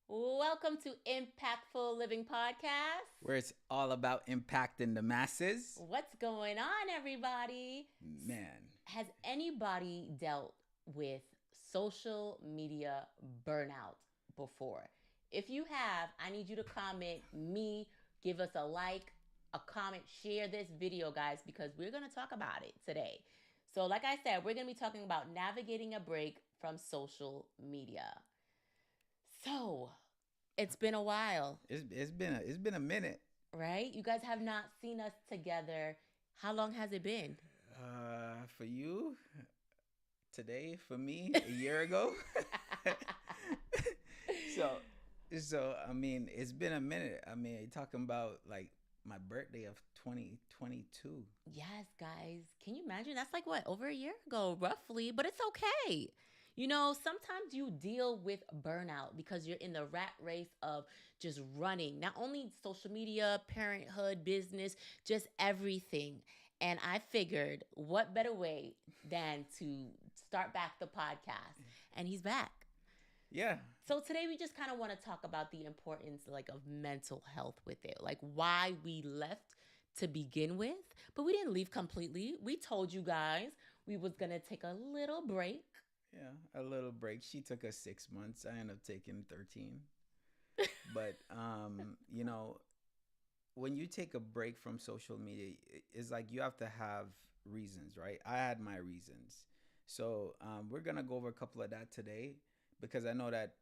Welcome to Impactful Living Podcast. Where it's all about impacting the masses. What's going on, everybody? Man, Has anybody dealt with social media burnout before? If you have, I need you to comment me, give us a like, a comment, share this video, guys, because we're going to talk about it today. So, like I said, we're going to be talking about navigating a break from social media. So, it's been a while, it's been a minute. right? You guys have not seen us together. How long has it been? For you today, for me a year ago. so, so I mean, it's been a minute. I mean, you're talking about like my birthday of 2022. Yes, guys. Can you imagine? That's like what, over a year ago, roughly, but it's okay. You know, sometimes you deal with burnout because you're in the rat race of just running, not only social media, parenthood, business, just everything. And I figured, what better way than to start back the podcast? And he's back. Yeah, So today we just kind of want to talk about the importance like of mental health with it. Like why we left to begin with, but we didn't leave completely. We told you guys we was going to take a little break. yeah, a little break. She took us 6 months. I ended up taking 13. But when you take a break from social media, it's like you have to have reasons, right? I had my reasons. So we're going to go over a couple of that today because I know that,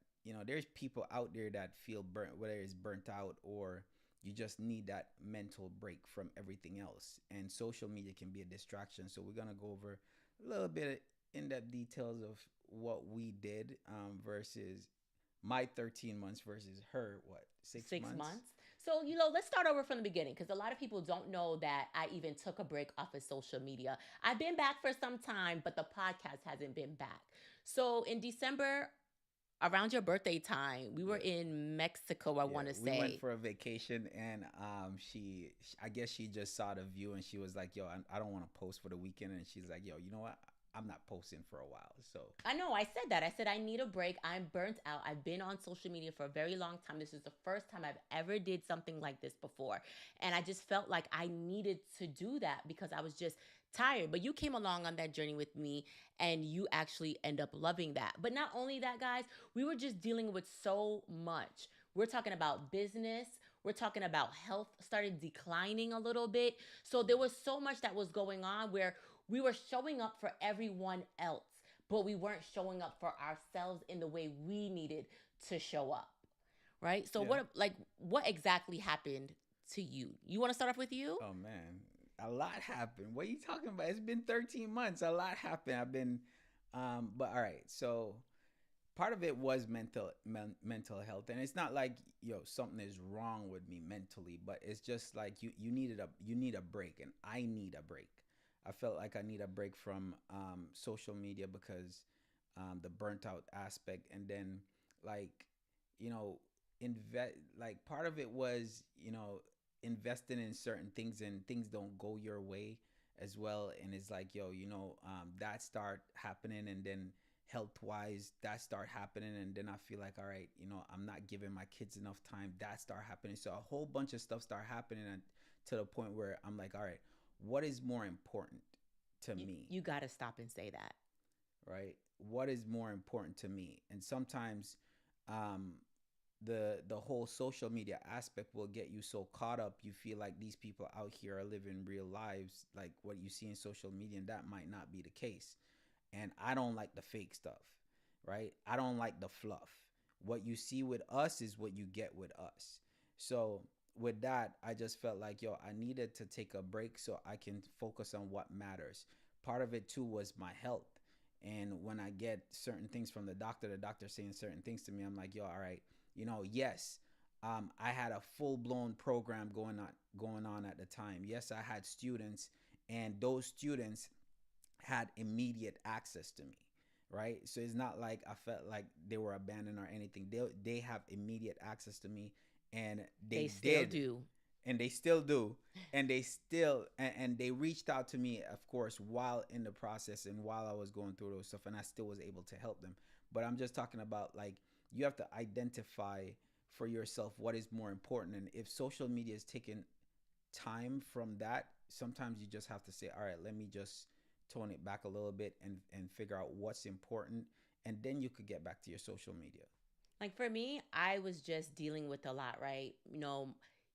there's people out there that feel burnt, whether it's burnt out or you just need that mental break from everything else. And social media can be a distraction. So we're going to go over a little bit in-depth details of what we did versus my 13 months versus her, what, six 6 months. months? So, let's start over from the beginning because a lot of people don't know that I even took a break off of social media. I've been back for some time, but the podcast hasn't been back. So, in December, around your birthday time, we were Yeah. in Mexico, I want Yeah, to we went say. for a vacation, and I guess she just saw the view, and she was like, "Yo, I don't want to post for the weekend," and she's like, "Yo, you know what? I'm not posting for a while." So I know, I said that. I said I need a break. I'm burnt out. I've been on social media for a very long time. This is the first time I've ever did something like this before. And I just felt like I needed to do that because I was just tired. But you came along on that journey with me and you actually end up loving that. But not only that, guys, we were just dealing with so much. We're talking about business. We're talking about health started declining a little bit. So there was so much that was going on where we were showing up for everyone else, but we weren't showing up for ourselves in the way we needed to show up. Right? So yeah. what exactly happened to you? You want to start off with you? Oh man, a lot happened. What are you talking about? It's been 13 months. A lot happened. But all right. So part of it was mental health, and it's not like something is wrong with me mentally, but it's just like you need a break, and I need a break. I felt like I need a break from social media because the burnt out aspect, and then like you know invest like part of it was investing in certain things and things don't go your way as well, and it's like that start happening, and then health wise that start happening, and then I feel like all right, I'm not giving my kids enough time, that start happening, so a whole bunch of stuff start happening, and to the point where I'm like, all right, what is more important to me? You got to stop and say that. Right, what is more important to me? And sometimes um the whole social media aspect will get you so caught up, you feel like these people out here are living real lives like what you see in social media, and that might not be the case. And I don't like the fake stuff, right? I don't like the fluff. What you see with us is what you get with us. So with that, I just felt like, I needed to take a break so I can focus on what matters. Part of it too was my health. And when I get certain things from the doctor saying certain things to me, I'm like, all right, yes, I had a full blown program going on at the time. Yes, I had students, and those students had immediate access to me, right? So it's not like I felt like they were abandoned or anything. They have immediate access to me, and they They still did, do. and they still do, and and they reached out to me, of course, while in the process and while I was going through those stuff, and I still was able to help them. But I'm just talking about like you have to identify for yourself what is more important. And if social media is taking time from that, sometimes you just have to say, all right, let me just tone it back a little bit and figure out what's important. And then you could get back to your social media. Like for me, I was just dealing with a lot, right?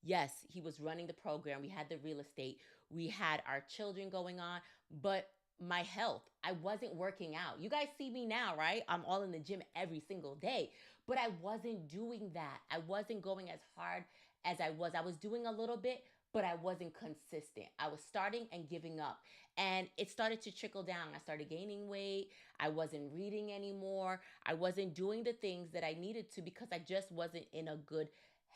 Yes, he was running the program. We had the real estate. We had our children going on, but my health, I wasn't working out. You guys see me now, right? I'm all in the gym every single day, but I wasn't doing that. I wasn't going as hard as I was. I was doing a little bit, but I wasn't consistent. I was starting and giving up. And it started to trickle down. I started gaining weight. I wasn't reading anymore. I wasn't doing the things that I needed to because I just wasn't in a good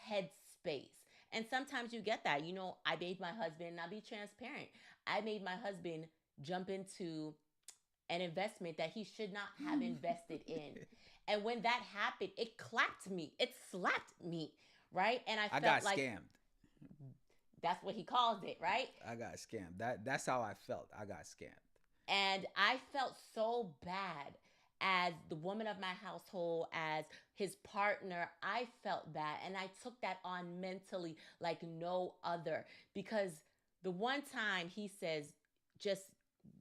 headspace. And sometimes you get that. I made my husband, and I'll be transparent, I made my husband jump into an investment that he should not have invested in. And when that happened, it clapped me, it slapped me, right? And I I felt got like scammed. that's what he calls it, right? I got scammed. That's how I felt. I got scammed. And I felt so bad as the woman of my household, as his partner. I felt bad. And I took that on mentally like no other. Because the one time he says, just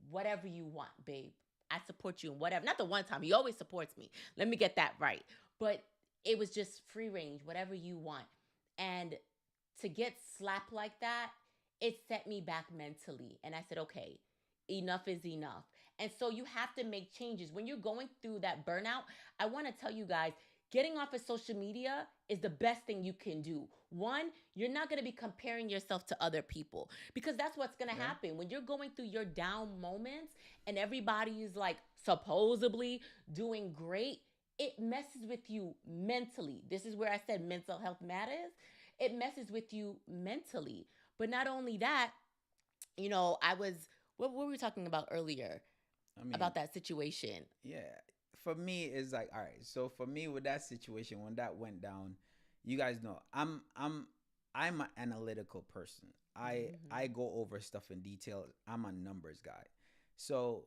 whatever you want, babe. I support you in whatever. Not the one time. He always supports me. Let me get that right. But it was just free range, whatever you want. And to get slapped like that, it set me back mentally. And I said, okay, enough is enough. And so you have to make changes. When you're going through that burnout, I want to tell you guys, getting off of social media is the best thing you can do. One, you're not going to be comparing yourself to other people because that's what's going to Yeah. happen. When you're going through your down moments and everybody is like supposedly doing great, it messes with you mentally. This is where I said mental health matters. It messes with you mentally. But not only that, I was, what were we talking about earlier I mean, about that situation? yeah. For me, it's like, all right. So for me, with that situation, when that went down, you guys know, I'm an analytical person. I Mm-hmm. go over stuff in detail. I'm a numbers guy. So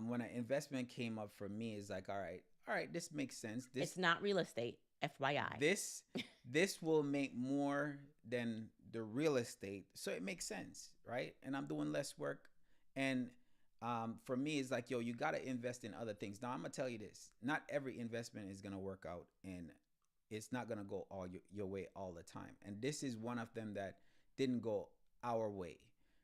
when an investment came up for me, it's like, all right, this makes sense. It's not real estate, FYI. This this will make more than the real estate, so it makes sense, right? And I'm doing less work. And for me, it's like, yo, you got to invest in other things. Now I'm gonna tell you this: not every investment is gonna work out, and it's not gonna go all your way all the time. And this is one of them that didn't go our way,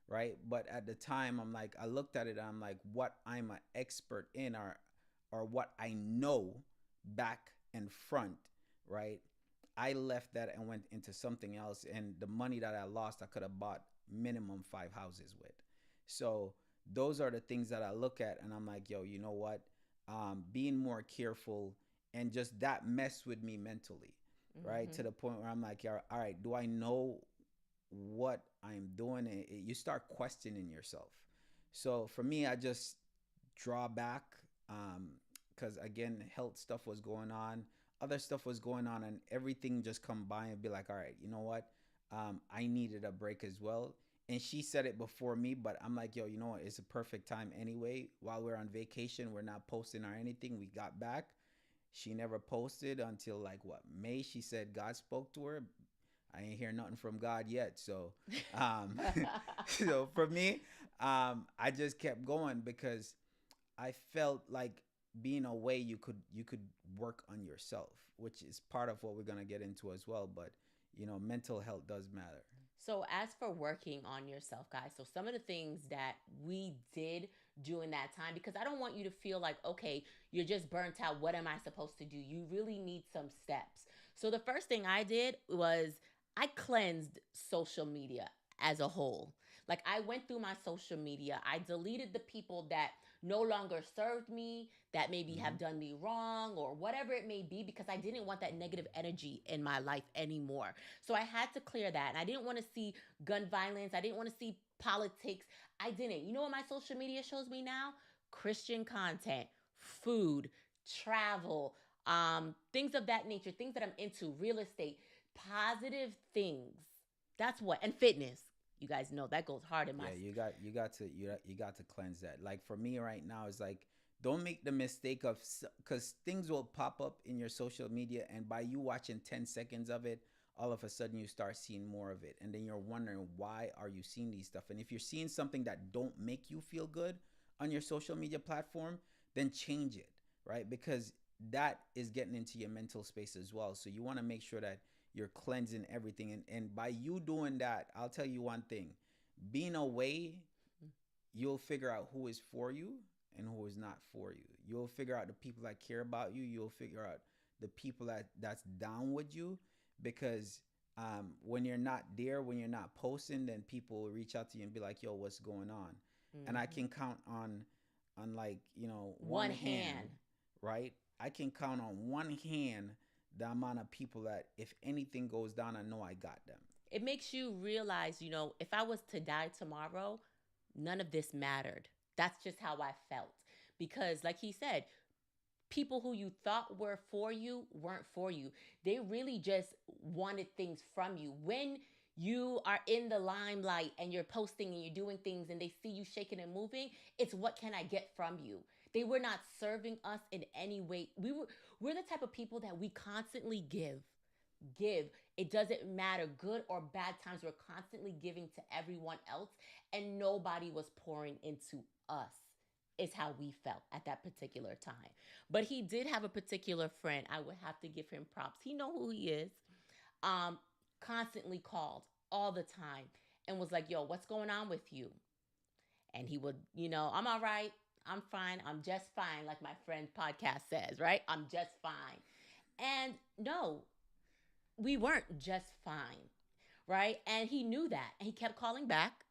right? But at the time, I'm like, I looked at it, and I'm like, what I'm an expert in, or what I know back and front, right? I left that and went into something else, and the money that I lost, I could have bought minimum 5 houses with. So those are the things that I look at, and I'm like, yo, you know what? Being more careful, and just that messed with me mentally, right? To Mm-hmm. the point where I'm like, all right, do I know what I'm doing? You start questioning yourself. So for me, I just draw back, because again, health stuff was going on, other stuff was going on, and everything just come by and be like, all right, you know what? I needed a break as well. And she said it before me, but I'm like, yo, you know what? It's a perfect time anyway. While we're on vacation, we're not posting or anything. We got back. She never posted until like what, May. She said God spoke to her. I ain't hear nothing from God yet. So, so for me, I just kept going because I felt like being away, you could work on yourself, which is part of what we're gonna get into as well. But mental health does matter. So, as for working on yourself, guys, so some of the things that we did during that time, because I don't want you to feel like, okay, you're just burnt out. What am I supposed to do? You really need some steps. So, the first thing I did was I cleansed social media as a whole. Like, I went through my social media, I deleted the people that no longer served me, that maybe Mm-hmm. have done me wrong or whatever it may be, because I didn't want that negative energy in my life anymore. So I had to clear that. And I didn't want to see gun violence. I didn't want to see politics. I didn't. You know what my social media shows me now? Christian content, food, travel, things of that nature, things that I'm into, real estate, positive things. That's what, and fitness. You guys know that goes hard in my. Yeah, you got to cleanse that. Like for me right now, it's like Don't make the mistake of, because things will pop up in your social media, and by you watching 10 seconds of it, all of a sudden you start seeing more of it, and then you're wondering why are you seeing these stuff. And if you're seeing something that don't make you feel good on your social media platform, then change it, right? Because that is getting into your mental space as well. So you want to make sure that you're cleansing everything, and by you doing that, I'll tell you one thing: being away, you'll figure out who is for you and who is not for you. You'll figure out the people that care about you. You'll figure out the people that's down with you, because when you're not there, when you're not posting, then people will reach out to you and be like, "Yo, what's going on?" And I Mm-hmm. can count on, like, one One hand, hand. right? I can count on one hand the amount of people that if anything goes down, I know I got them. It makes you realize, if I was to die tomorrow, none of this mattered. That's just how I felt. Because, like he said, people who you thought were for you weren't for you. They really just wanted things from you. When you are in the limelight and you're posting and you're doing things and they see you shaking and moving, it's what can I get from you? They were not serving us in any way. We're the type of people that we constantly give. It doesn't matter, good or bad times, we're constantly giving to everyone else, and nobody was pouring into us, is how we felt at that particular time. But he did have a particular friend. I would have to give him props. He know who he is. Um, Constantly called all the time and was like, "Yo, what's going on with you?" And he would, "I'm all right. I'm fine. I'm just fine," like my friend's podcast says, right? "I'm just fine." And no, we weren't just fine, right? And he knew that. And he kept calling back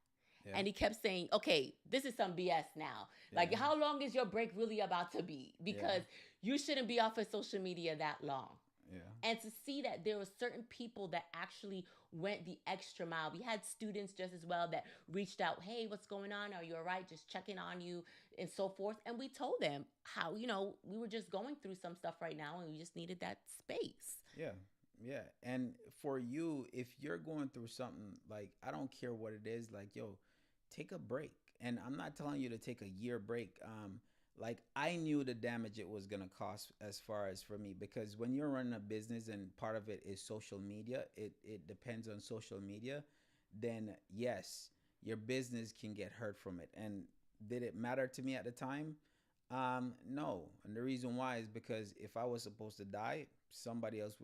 Yeah, and he kept saying, "Okay, this is some BS now. Like, yeah, how long is your break really about to be? yeah, Because you shouldn't be off of social media that long." yeah, And to see that there were certain people that actually went the extra mile. We had students just as well that reached out, "Hey, what's going on? Are you all right? Just checking on you," and so forth. And we told them how, we were just going through some stuff right now and we just needed that space. yeah, yeah. And for you, if you're going through something, like, I don't care what it is, like, yo, take a break. And I'm not telling you to take a year break. Like, I knew the damage it was gonna cost as far as for me, because when you're running a business and part of it is social media, it depends on social media, then yes, your business can get hurt from it. And did it matter to me at the time? No. And the reason why is because if I was supposed to die, somebody else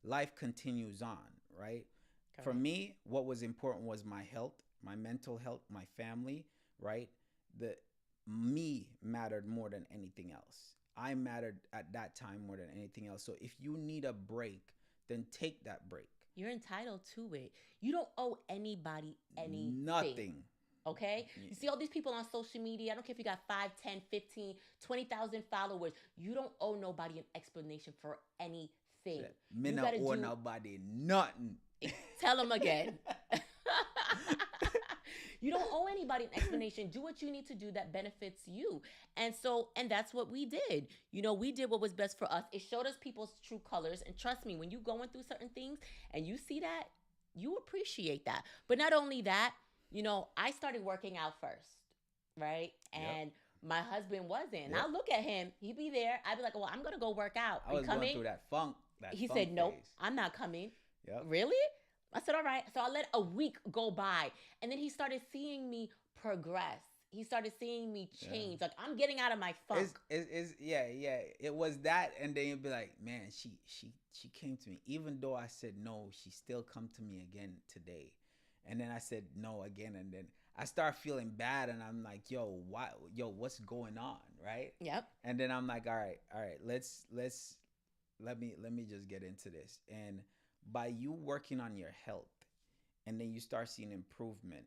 life continues on, right? For Correct. me, what was important was my health, my mental health, my family, right? The Me mattered more than anything else. I mattered at that time more than anything else. So if you need a break, then take that break. You're entitled to it. You don't owe anybody anything. Nothing. Okay? You see all these people on social media. I don't care if you got 5, 10, 15, 20,000 followers. You don't owe nobody an explanation for anything. Me You not got to owe do, nobody nothing. tell them again. You don't owe anybody an explanation. Do what you need to do that benefits you. And that's what we did. We did what was best for us. It showed us people's true colors. And trust me, when you going through certain things and you see that, you appreciate that. But not only that, I started working out first, right? Yep. And my husband wasn't. Yep. I'll look at him. He'd be there. I'd be like, "Well, I'm going to go work out. I Are you was going coming?" through that He funk said, "Nope, phase. I'm not coming." Yep. "Really?" I said, "All right." So I let a week go by. And then he started seeing me progress. He started seeing me Yeah. change. Like, I'm getting out of my funk. It's yeah, yeah. It was that, and then you'd be like, man, she came to me, even though I said no, she still come to me again today, and then I said no again, and then I start feeling bad, and I'm like, yo, why, yo, what's going on, right? Yep. And then I'm like, all right, let me just get into this, and by you working on your health, and then you start seeing improvement,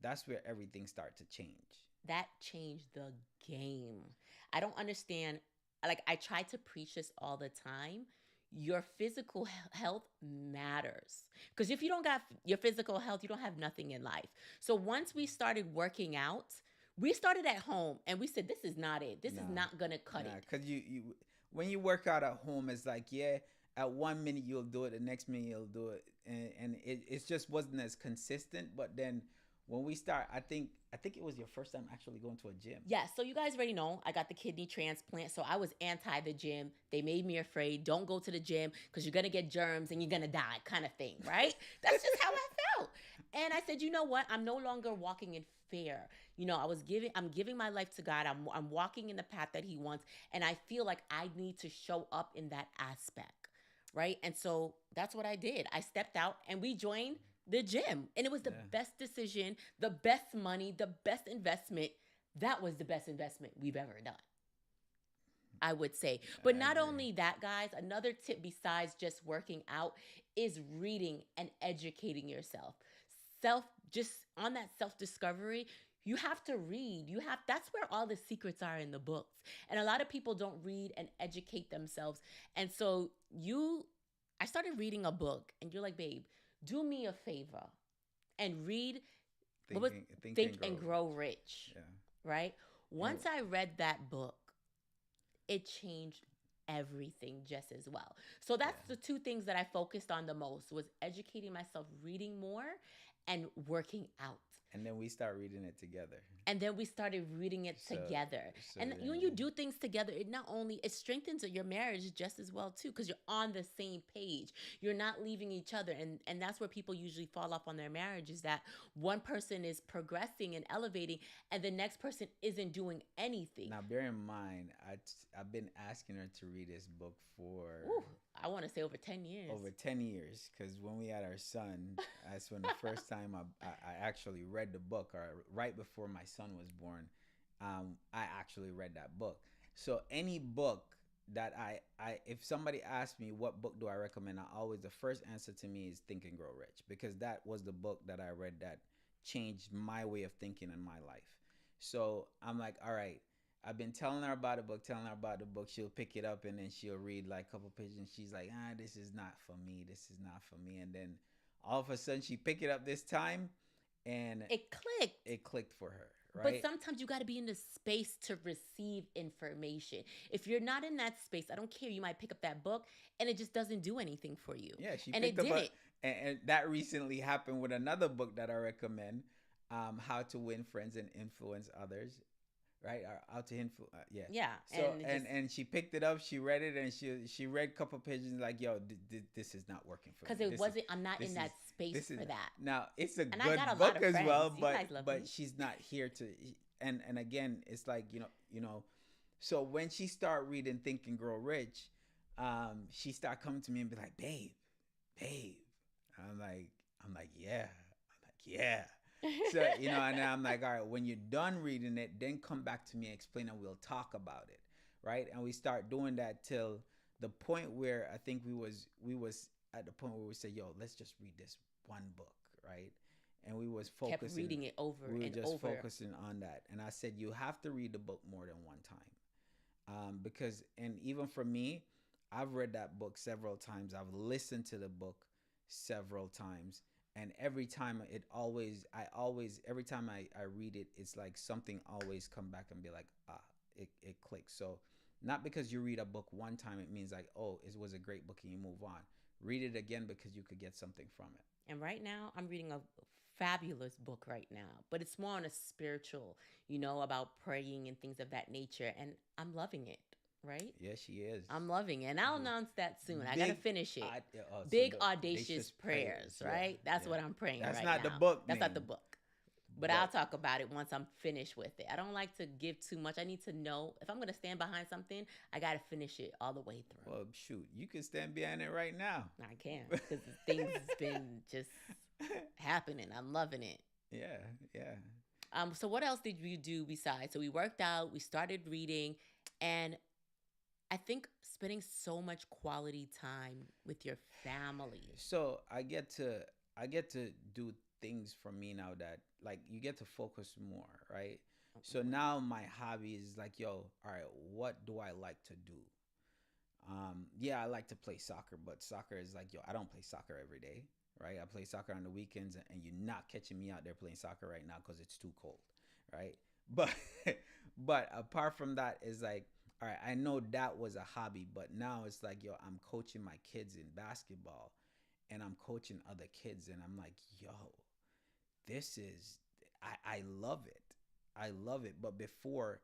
that's where everything starts to change. That changed the game. I don't understand. Like, I try to preach this all the time. Your physical health matters. Because if you don't got your physical health, you don't have nothing in life. So once we started working out, we started at home and we said, "This is not it. This is Nah, not going to cut nah, it." cause you when you work out at home, it's like, yeah, at 1 minute you'll do it, the next minute you'll do it, and it just wasn't as consistent. But then when we start, I think it was your first time actually going to a gym. Yes, so you guys already know I got the kidney transplant, so I was anti the gym. They made me afraid. Don't go to the gym because you're gonna get germs and you're gonna die, kind of thing, right? That's just how I felt. And I said, you know what? I'm no longer walking in fear. I'm giving my life to God. I'm walking in the path that He wants, and I feel like I need to show up in that aspect, right? And so that's what I did. I stepped out, and we joined the gym, and it was the Yeah, best decision, the best money, the best investment. That was the best investment we've ever done, I would say. But I not agree. only that, guys, another tip besides just working out is reading and educating yourself. Self, just on that self discovery, you have to read. That's where all the secrets are in the books. And a lot of people don't read and educate themselves. And so I started reading a book, and you're like, babe, do me a favor and read what was Think Think and and Grow Grow Rich. Rich, Yeah. right? And Once I read that book, it changed everything just as well. So that's yeah. the two things that I focused on the most was educating myself, reading more, and working out. And then we start reading it together. And then we started reading it So together. so And then when you do things together, it not only it strengthens your marriage just as well too, because you're on the same page. You're not leaving each other, and that's where people usually fall off on their marriage is that one person is progressing and elevating, and the next person isn't doing anything. now bear in mind, I've been asking her to read this book for Ooh, I want to say over 10 years. over 10 years, because when we had our son, that's when the first time I actually read the book, or right before my son was born. I actually read that book. So any book that if somebody asks me what book do I recommend, I always, the first answer to me is Think and Grow Rich, because that was the book that I read that changed my way of thinking in my life. So I'm like, all right, I've been telling her about the book, telling her about the book. She'll pick it up and then she'll read like a couple pages and she's like, this is not for me. This is not for me. And then all of a sudden she picked it up this time and It clicked. it clicked for her, But right? sometimes you got to be in the space to receive information. If you're not in that space, I don't care. You might pick up that book and it just doesn't do anything for you. Yeah, she And picked it up a, didn't. and that recently happened with another book that I recommend, How to Win Friends and Influence Others, right? Or How to Influence, yeah. Yeah. So And it just, and she picked it up, she read it, and she read a couple pages like, yo, this is not working for because me. it wasn't, I'm not This in is that space this is for that. now it's a And I good got a lot book of as friends. well, You guys love but me. she's not here to. And again, it's like so when she start reading Think and Grow Rich, she start coming to me and be like, babe. I'm like, yeah. I'm like, yeah. So, and I'm like, all right, when you're done reading it, then come back to me and explain and we'll talk about it. Right. And we start doing that till the point where I think we was at the point where we said, yo, let's just read this one book. Right. And we was Kept focusing, reading it over we were and just over. focusing on that. And I said, you have to read the book more than one time. Because, and even for me, I've read that book several times. I've listened to the book several times. And every time every time I read it, it's like something always come back and be like, it clicks. So not because you read a book one time, it means like, oh, it was a great book and you move on. Read it again because you could get something from it. And right now, I'm reading a fabulous book right now, but it's more on a spiritual, about praying and things of that nature. And I'm loving it, right? Yes, she is. I'm loving it. And I'll announce that soon. I got to Big, finish it. so Big the audacious prayers, Yeah, right? That's yeah. what I'm praying That's right not the now. book That's not the name, book. But I'll talk about it once I'm finished with it. I don't like to give too much. I need to know if I'm going to stand behind something, I got to finish it all the way through. Well, shoot, you can stand behind it right now. I can because things has been just happening. I'm loving it. Yeah, yeah. So what else did you do besides? So we worked out, we started reading, and I think spending so much quality time with your family. So I get to do things for me now that like you get to focus more, right? So now my hobby is like, yo, all right, what do I like to do? Yeah, I like to play soccer, but soccer is like, yo, I don't play soccer every day, right? I play soccer on the weekends, and you're not catching me out there playing soccer right now because it's too cold, right? But but apart from that, is like, all right, I know that was a hobby, but now it's like, yo, I'm coaching my kids in basketball, and I'm coaching other kids, and I'm like, yo, this is I love it. I love it. But before,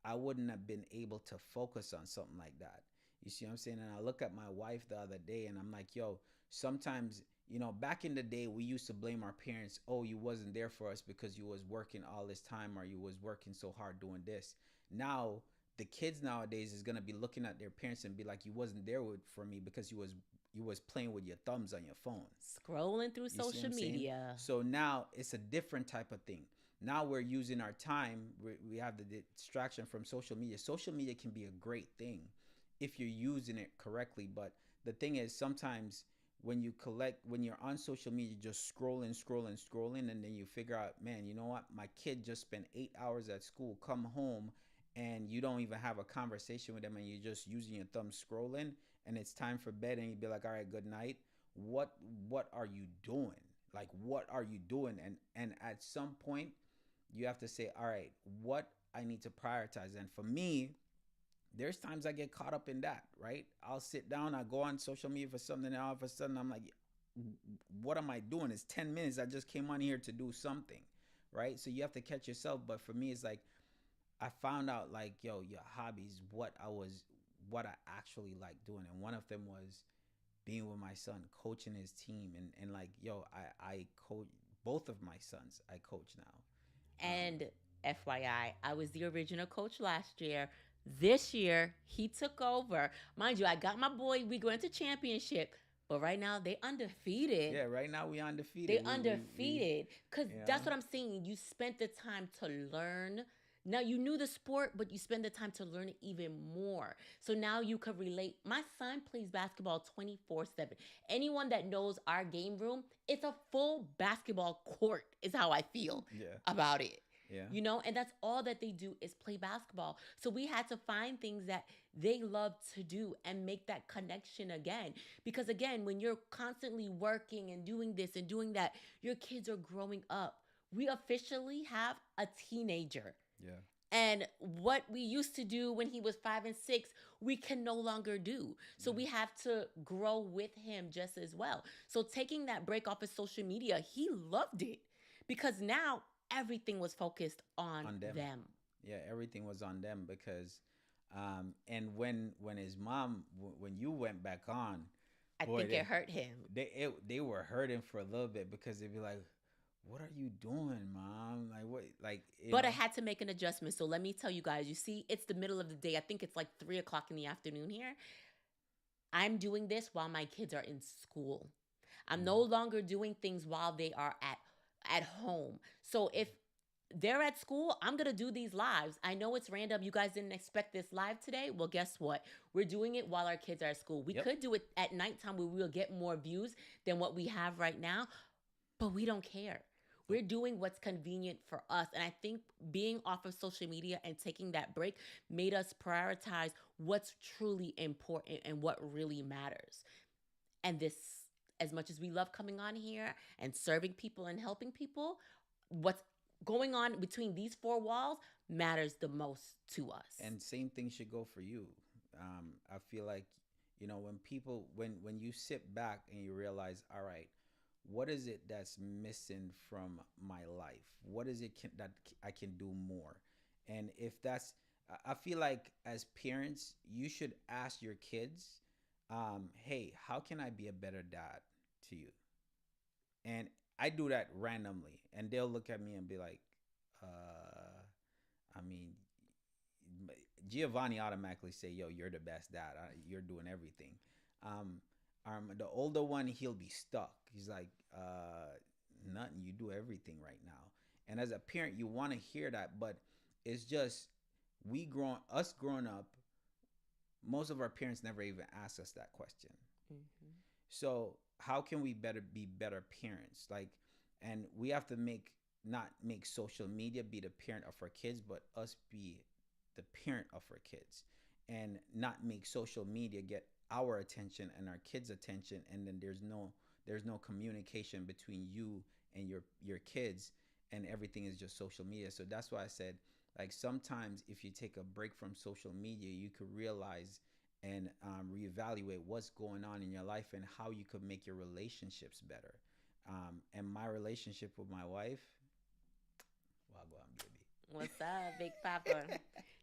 I wouldn't have been able to focus on something like that. You see what I'm saying? And I look at my wife the other day and I'm like, yo, sometimes, back in the day we used to blame our parents, oh, you wasn't there for us because you was working all this time or you was working so hard doing this. Now the kids nowadays is gonna be looking at their parents and be like, you wasn't there for me because you was playing with your thumbs on your phone. Scrolling through You see what social I'm saying? media. So now it's a different type of thing. Now we're using our time. We have the distraction from social media. Social media can be a great thing if you're using it correctly. But the thing is, sometimes when you're on social media, just scrolling, scrolling, scrolling, and then you figure out, man, you know what? My kid just spent 8 hours at school, come home, and you don't even have a conversation with them, and you're just using your thumb scrolling, and it's time for bed, and you'd be like, all right, good night. what what are you doing? Like, what are you doing? And at some point you have to say, all right, what I need to prioritize. And for me, there's times I get caught up in that, right? I'll sit down, I go on social media for something, and all of a sudden I'm like, what am I doing? It's 10 minutes. I just came on here to do something, right? So you have to catch yourself. But for me, it's like, I found out, like, yo, your hobbies, what I actually like doing. And one of them was being with my son, coaching his team. And like, yo, I coach both of my sons. I coach now. And FYI, I was the original coach last year. This year, he took over. Mind you, I got my boy. We going to championship, but right now they undefeated. Yeah, right now we undefeated. They We undefeated because yeah. that's what I'm saying. You spent the time to learn. Now you knew the sport, but you spend the time to learn it even more. So now you could relate. My son plays basketball 24/7. Anyone that knows our game room, it's a full basketball court, is how I feel Yeah. about it. Yeah. And that's all that they do is play basketball. So we had to find things that they love to do and make that connection again. Because again, when you're constantly working and doing this and doing that, your kids are growing up. We officially have a teenager. Yeah. And what we used to do when he was 5 and 6, we can no longer do. So Yeah. we have to grow with him just as well. So taking that break off of social media, he loved it because now everything was focused on On them. them. Yeah, everything was on them because and when his mom when you went back on, I boy, think it hurt him. they were hurting for a little bit because they'd be like, what are you doing, mom? Like, what, like, But I had to make an adjustment. So let me tell you guys, you see, it's the middle of the day. I think it's like 3 o'clock in the afternoon here. I'm doing this while my kids are in school. I'm no Mhm. longer doing things while they are at home. So if they're at school, I'm going to do these lives. I know it's random. You guys didn't expect this live today. Well, guess what? We're doing it while our kids are at school. We Yep. could do it at nighttime where we'll get more views than what we have right now, but we don't care. Nope. We're doing what's convenient for us. And I think being off of social media and taking that break made us prioritize what's truly important and what really matters. And this, as much as we love coming on here and serving people and helping people, what's going on between these four walls matters the most to us. And same thing should go for you. I feel like, when people, when you sit back and you realize, all right, what is it that's missing from my life? What is it that I can do more? And if that's, I feel like as parents, you should ask your kids, hey, how can I be a better dad to you? And I do that randomly, and they'll look at me and be like, I mean, Giovanni automatically say, "Yo, you're the best dad. You're doing everything." Um, the older one, he'll be stuck. He's like, "Nothing. You do everything right now." And as a parent, you want to hear that, but it's just us growing up. Most of our parents never even asked us that question. Mm-hmm. So how can we be better parents? Like, and we have to not make social media be the parent of our kids, but us be the parent of our kids, and not make social media get our attention and our kids' attention, and then there's no communication between you and your kids, and everything is just social media. So that's why I said, like, sometimes if you take a break from social media, you could realize and reevaluate what's going on in your life and how you could make your relationships better. And my relationship with my wife, What's up, Big Papa?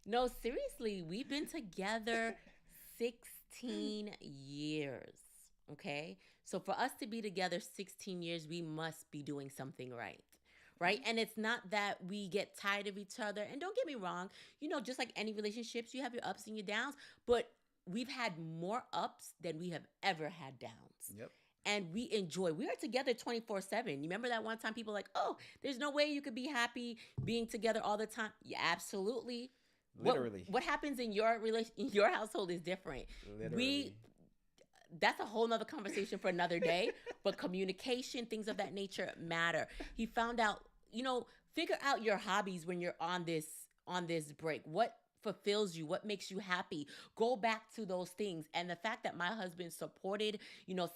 No, seriously, we've been together 16 years. Okay. So for us to be together 16 years, we must be doing something right. Right. And it's not that we get tired of each other. And don't get me wrong, just like any relationships, you have your ups and your downs, but we've had more ups than we have ever had downs. Yep. And we enjoy. We are together 24/7. You remember that one time people were like, "Oh, there's no way you could be happy being together all the time." Yeah, absolutely. What Literally. what happens in your relation in your household is different. Literally. We That's a whole nother conversation for another day. But communication, things of that nature matter. He found out, figure out your hobbies when you're on this break. What fulfills you? What makes you happy? Go back to those things. And the fact that my husband supported,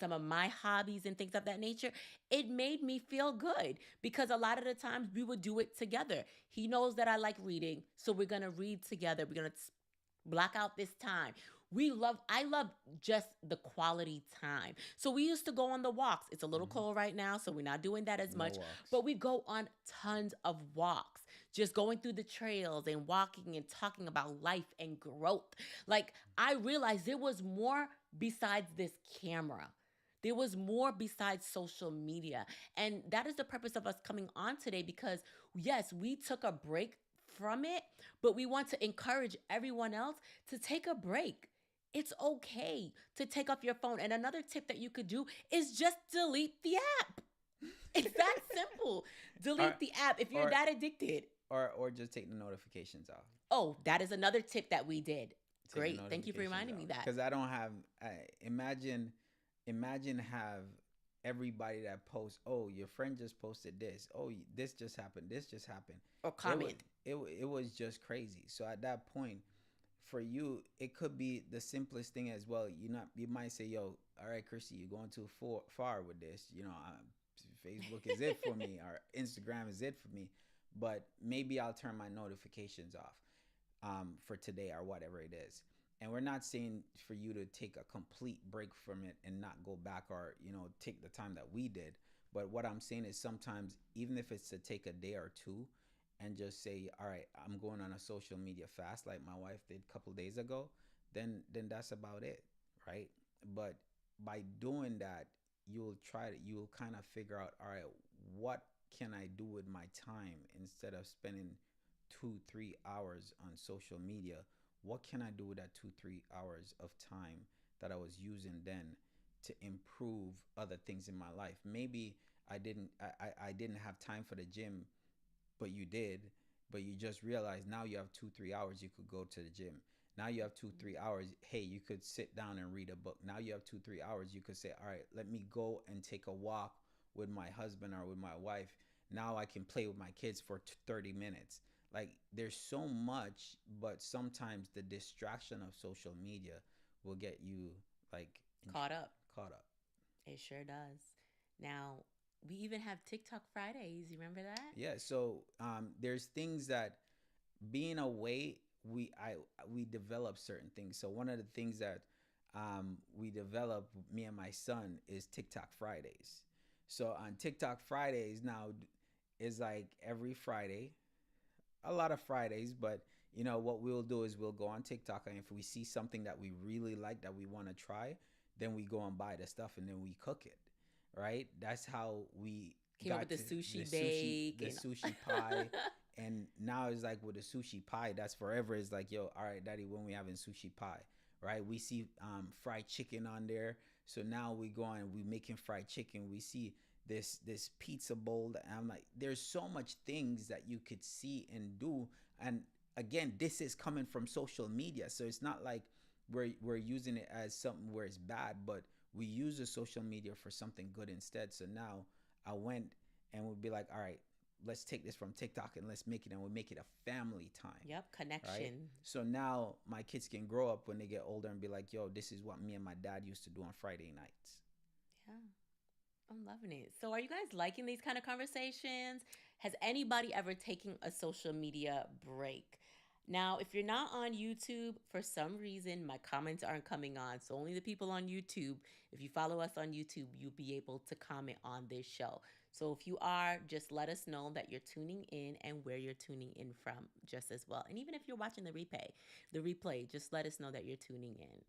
some of my hobbies and things of that nature, it made me feel good because a lot of the times we would do it together. He knows that I like reading, so we're gonna read together. We're gonna block out this time. I love just the quality time. So we used to go on the walks. It's a little Hmm. cold right now, so we're not doing that as No much, walks. but we go on tons of walks, just going through the trails and walking and talking about life and growth. Like, I realized there was more besides this camera. There was more besides social media. And that is the purpose of us coming on today because, yes, we took a break from it, but we want to encourage everyone else to take a break. It's okay to take off your phone. And another tip that you could do is just delete the app. It's that simple. Or Delete the app if you're or that addicted. or just take the notifications off. Oh, that is another tip that we did. Take the Great. Thank you for notifications reminding off me that. because I don't have. Imagine have everybody that posts. Oh, your friend just posted this. Oh, this just happened. This just happened. Or It was comment. it was just crazy. So at that point, for you, it could be the simplest thing as well. You might say, "Yo, all right, Chrissy, you're going too far with this." Facebook is it for me, or Instagram is it for me. But maybe I'll turn my notifications off for today or whatever it is. And we're not saying for you to take a complete break from it and not go back or take the time that we did. But what I'm saying is sometimes even if it's to take a day or two and just say, all right, I'm going on a social media fast like my wife did a couple days ago, then that's about it, right? But by doing that, you'll kind of figure out, all right, what can I do with my time instead of spending 2 3 hours on social media? What can I do with that 2 3 hours of time that I was using then to improve other things in my life? Maybe I didn't have time for the gym, but you did. But you just realized now you have 2 3 hours you could go to the gym. Now you have 2 3 hours. Hey, you could sit down and read a book. Now you have 2 3 hours. You could say, all right, let me go and take a walk with my husband or with my wife. Now I can play with my kids for 30 minutes. Like there's so much, but sometimes the distraction of social media will get you like Caught up. caught up. It sure does. Now, we even have TikTok Fridays. You remember that? Yeah, so there's things that being away, we develop certain things. So one of the things that we develop, me and my son, is TikTok Fridays. So on TikTok Fridays now is like every Friday, a lot of Fridays, but what we'll do is we'll go on TikTok, and if we see something that we really like that we want to try, then we go and buy the stuff and then we cook it. Right? That's how we Came up got with the to sushi bake the and sushi pie. And now it's like with the sushi pie, that's forever. It's like, yo, all right, daddy, when we having sushi pie, right? We see fried chicken on there. So now we go on, we making fried chicken. We see this pizza bowl that I'm like, there's so much things that you could see and do. And again, this is coming from social media. So it's not like we're using it as something where it's bad, but we use the social media for something good instead. So now I went and would be like, all right, let's take this from TikTok and let's make it, and we make it a family time, Yep, right? connection. So now my kids can grow up when they get older and be like, yo, this is what me and my dad used to do on Friday nights. Yeah, I'm loving it. So, are you guys liking these kind of conversations? Has anybody ever taken a social media break? Now, if you're not on YouTube, for some reason, my comments aren't coming on. So, only the people on YouTube, if you follow us on YouTube, you'll be able to comment on this show. So if you are, just let us know that you're tuning in and where you're tuning in from just as well. And even if you're watching the replay, just let us know that you're tuning in.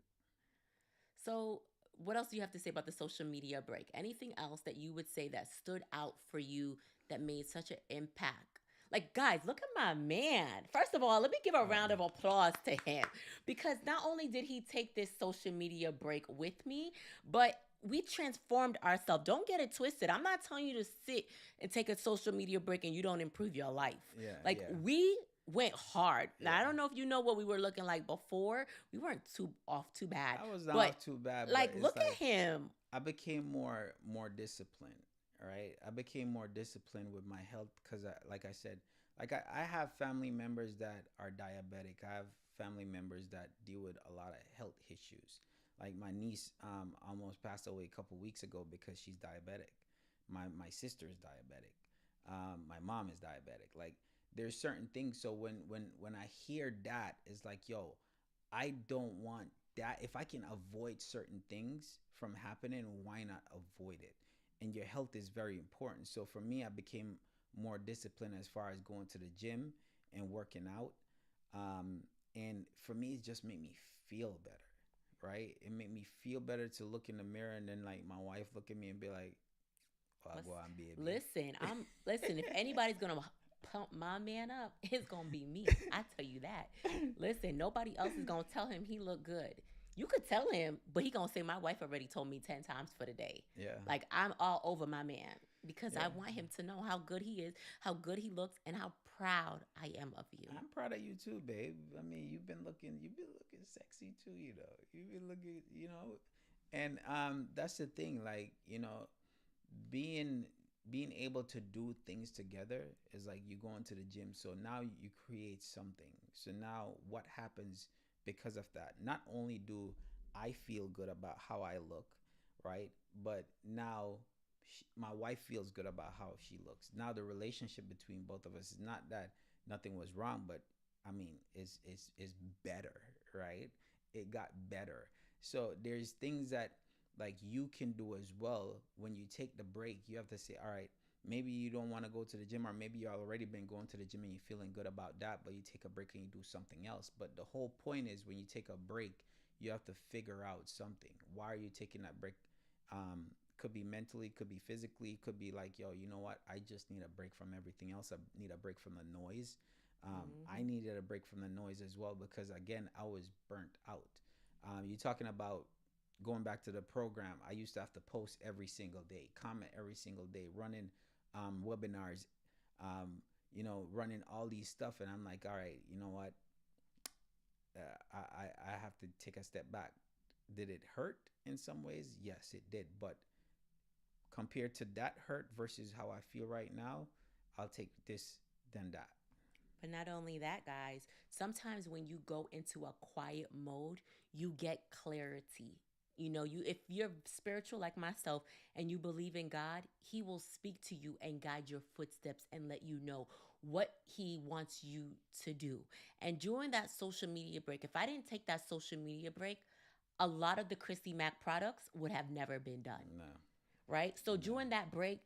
So, what else do you have to say about the social media break? Anything else that you would say that stood out for you that made such an impact? Like, guys, look at my man. First of all, let me give a Oh, round of applause to him because not only did he take this social media break with me, but we transformed ourselves. Don't get it twisted. I'm not telling you to sit and take a social media break and you don't improve your life. yeah, Like, yeah, we went hard. Now, I yeah. don't know if you know what we were looking like before. We weren't too off too bad, I was not but off too bad, but like, it's look like at him. I became more disciplined. All right, I became more disciplined with my health because, like I said, like I have family members that are diabetic. I have family members that deal with a lot of health issues. Like my niece almost passed away a couple weeks ago because she's diabetic. My sister is diabetic. My mom is diabetic. Like there's certain things. So when I hear that, it's like, yo, I don't want that. If I can avoid certain things from happening, why not avoid it? And your health is very important. So for me, I became more disciplined as far as going to the gym and working out. Um, and for me, it just made me feel better, right? It made me feel better to look in the mirror and then like my wife look at me and be like, "Oh, go on, baby." Listen. If anybody's gonna pump my man up, it's gonna be me. I tell you that. Listen, nobody else is gonna tell him he look good. You could tell him, but he gonna say my wife already told me 10 times for the day. Yeah, Like, I'm all over my man because yeah. I want him to know how good he is, how good he looks, and how proud I am of you. I'm proud of you too, babe. I mean, you've been looking sexy too, you know. You've been looking, you know, and that's the thing, like, being being able to do things together is like you go into the gym. So now you create something. So now what happens because of that? Not only do I feel good about how I look, right? But now my wife feels good about how she looks. Now the relationship between both of us is not that nothing was wrong, but I mean, is better, right? It got better. So there's things that like you can do as well. When you take the break, you have to say, all right, maybe you don't want to go to the gym, or maybe you already been going to the gym and you're feeling good about that, but you take a break and you do something else. But the whole point is when you take a break, you have to figure out something. Why are you taking that break? Could be mentally, could be physically, could be like, yo, you know what, I just need a break from everything else. I need a break from the noise. I Hmm. needed a break from the noise as well because again, I was burnt out. You're talking about going back to the program. I used to have to post every single day, comment every single day, running webinars, running all these stuff. And I'm like, all right, you know what? I have to take a step back. Did it hurt in some ways? Yes, it did. But compared to that hurt versus how I feel right now, I'll take this than that. But not only that, guys, sometimes when you go into a quiet mode, you get clarity. You if you're spiritual like myself and you believe in God, he will speak to you and guide your footsteps and let you know what he wants you to do. And during that social media break, if I didn't take that social media break, a lot of the Christy Mack products would have never been done, No, right? So no. during that break,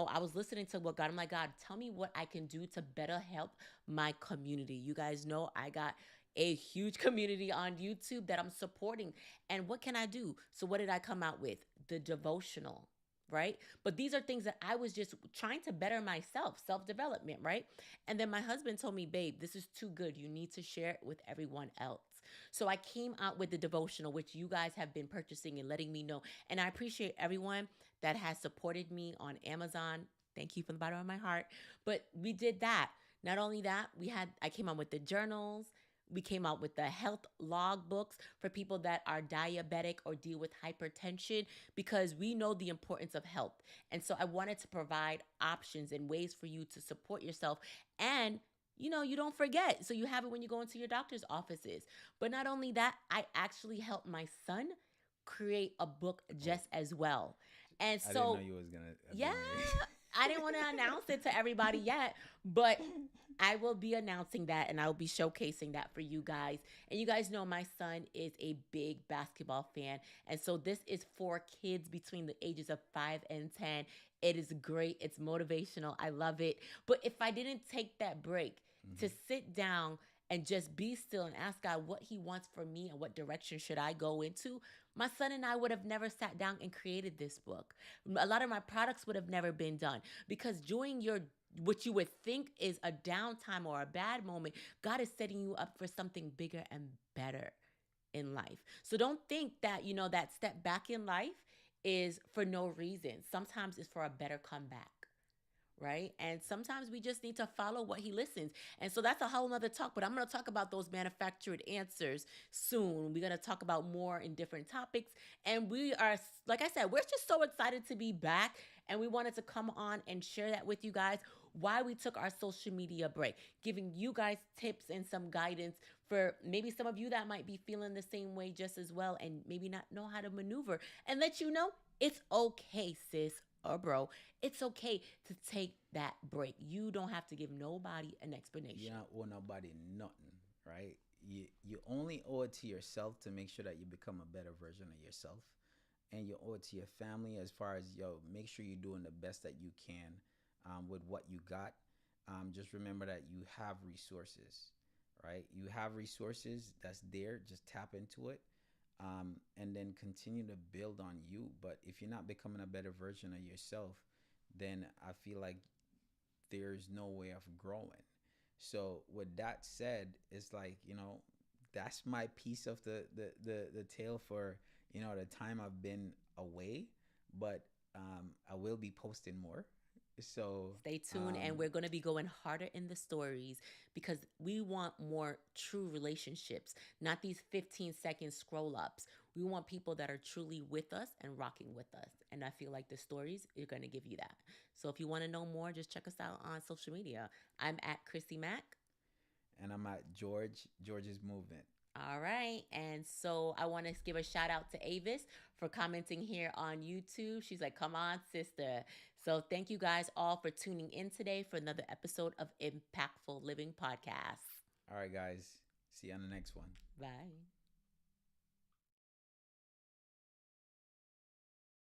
I was listening to what God, I'm like, God, tell me what I can do to better help my community. You guys know I got a huge community on YouTube that I'm supporting. And what can I do? So, what did I come out with? The devotional, right? But these are things that I was just trying to better myself, self development, right? And then my husband told me, babe, this is too good. You need to share it with everyone else. So I came out with the devotional, which you guys have been purchasing and letting me know. And I appreciate everyone that has supported me on Amazon. Thank you from the bottom of my heart. But we did that. Not only that, I came out with the journals. We came out with the health log books for people that are diabetic or deal with hypertension because we know the importance of health. And so I wanted to provide options and ways for you to support yourself and you don't forget. So you have it when you go into your doctor's offices. But not only that, I actually helped my son create a book Oh, just as well. And I didn't know so, you was gonna yeah, bring me. I didn't want to announce it to everybody yet, but I will be announcing that and I will be showcasing that for you guys. And you guys know my son is a big basketball fan. And so this is for kids between the ages of 5 and 10. It is great. It's motivational. I love it. But if I didn't take that break to Mm-hmm. sit down and just be still and ask God what He wants for me and what direction should I go into, my son and I would have never sat down and created this book. A lot of my products would have never been done because during your what you would think is a downtime or a bad moment, God is setting you up for something bigger and better in life. So don't think that, that step back in life is for no reason. Sometimes it's for a better comeback, right? And sometimes we just need to follow what he listens. And so that's a whole nother talk, but I'm going to talk about those manufactured answers soon. We're going to talk about more in different topics. And we are, like I said, we're just so excited to be back. And we wanted to come on and share that with you guys why we took our social media break, giving you guys tips and some guidance for maybe some of you that might be feeling the same way just as well and maybe not know how to maneuver and let you know it's okay, sis or bro. It's okay to take that break. You don't have to give nobody an You explanation. don't owe nobody nothing, right? You only owe it to yourself to make sure that you become a better version of yourself, and you owe it to your family as far as make sure you're doing the best that you can with what you got. Just remember that you have resources, right? You have resources that's there. Just tap into it, and then continue to build on you. But if you're not becoming a better version of yourself, then I feel like there's no way of growing. So with that said, it's like, that's my piece of the tale for, the time I've been away. But I will be posting more. So Stay tuned, um and we're going to be going harder in the stories because we want more true relationships, not these 15-second scroll ups. We want people that are truly with us and rocking with us. And I feel like the stories are going to give you that. So if you want to know more, just check us out on social media. I'm at Chrissy Mack. and I'm at George's movement. All right. And so I want to give a shout out to Avis for commenting here on YouTube. She's like, come on, sister. So thank you guys all for tuning in today for another episode of Impactful Living Podcast. All right, guys. See you on the next one. Bye.